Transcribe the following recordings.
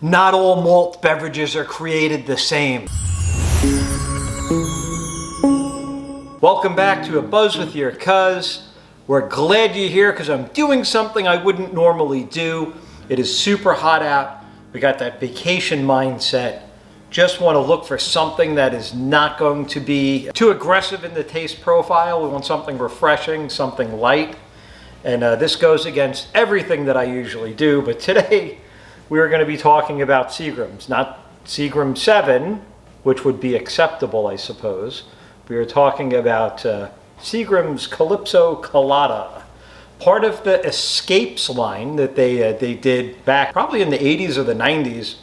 Not all malt beverages are created the same. Welcome back to A Buzz with Your Cuz. We're glad you're here because I'm doing something I wouldn't normally do. It is super hot out. We got that vacation mindset. Just want to look for something that is not going to be too aggressive in the taste profile. We want something refreshing, something light. And this goes against everything that I usually do. But today, we're going to be talking about Seagrams. Not Seagram 7, which would be acceptable, I suppose. We are talking about Seagram's Calypso Colada. Part of the Escapes line that they did back probably in the 80s or the 90s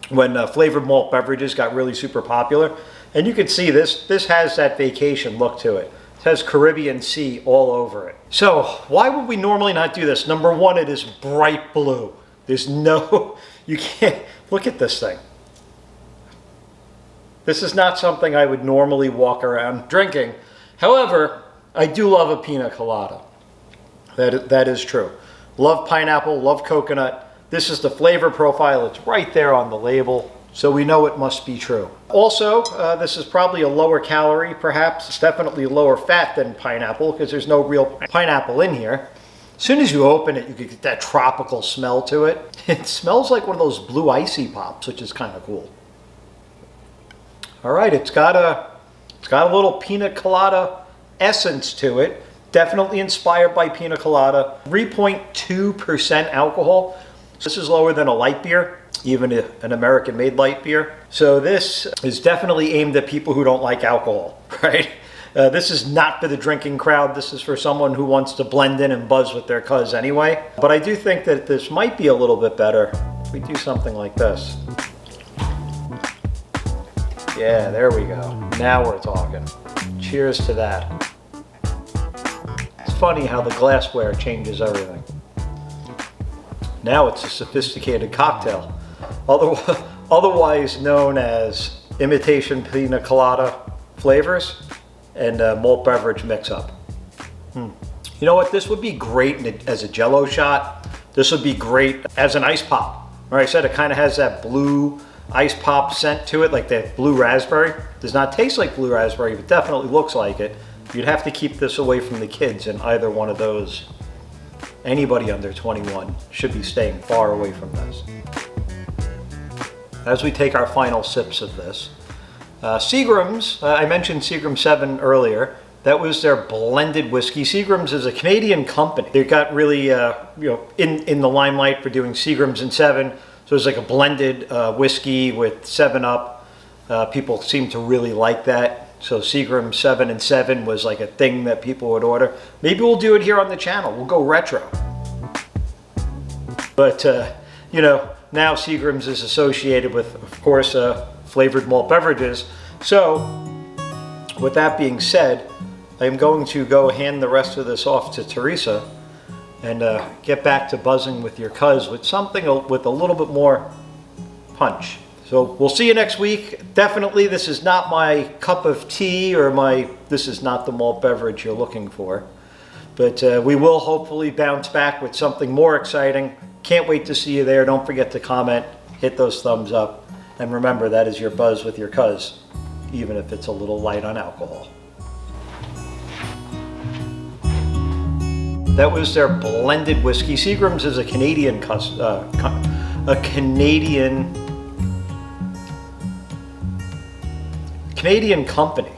when flavored malt beverages got really super popular. And you can see this has that vacation look to it. It has Caribbean Sea all over it. So why would we normally not do this? Number one, it is bright blue. There's no, you can't, look at this thing. This is not something I would normally walk around drinking. However, I do love a pina colada. That is true. Love pineapple, love coconut. This is the flavor profile. It's right there on the label, so we know it must be true. Also, this is probably a lower calorie, perhaps. It's definitely lower fat than pineapple because there's no real pineapple in here. As soon as you open it, you can get that tropical smell to it. It smells like one of those blue icy pops, which is kind of cool. All right, it's got a little pina colada essence to it. Definitely inspired by pina colada. 3.2% alcohol. This is lower than a light beer, even an American-made light beer. So this is definitely aimed at people who don't like alcohol, right? This is not for the drinking crowd. This is for someone who wants to blend in and buzz with their cuz anyway. But I do think that this might be a little bit better if we do something like this. Yeah, there we go. Now we're talking. Cheers to that. It's funny how the glassware changes everything. Now it's a sophisticated cocktail, otherwise known as imitation pina colada flavors and malt beverage mix-up. You know what? This would be great as a Jello shot. This would be great as an ice pop. Like I said, it kind of has that blue ice pop scent to it, like that blue raspberry. Does not taste like blue raspberry, but definitely looks like it. You'd have to keep this away from the kids in either one of those. Anybody under 21 should be staying far away from this. As we take our final sips of this, Seagrams, I mentioned Seagram 7 earlier. That was their blended whiskey. Seagrams is a Canadian company. They got really in the limelight for doing Seagrams and 7. So it's like a blended whiskey with 7-Up. People seem to really like that. So Seagram 7 and 7 was like a thing that people would order. Maybe we'll do it here on the channel. We'll go retro. But, now Seagrams is associated with, of course, flavored malt beverages. So, with that being said, I'm going to go hand the rest of this off to Teresa and get back to buzzing with your cuz with something with a little bit more punch. So we'll see you next week. Definitely, this is not my cup of tea or this is not the malt beverage you're looking for. But we will hopefully bounce back with something more exciting. Can't wait to see you there. Don't forget to comment, hit those thumbs up. And remember, that is your buzz with your cuz, even if it's a little light on alcohol. That was their blended whiskey. Seagrams is a Canadian Canadian company.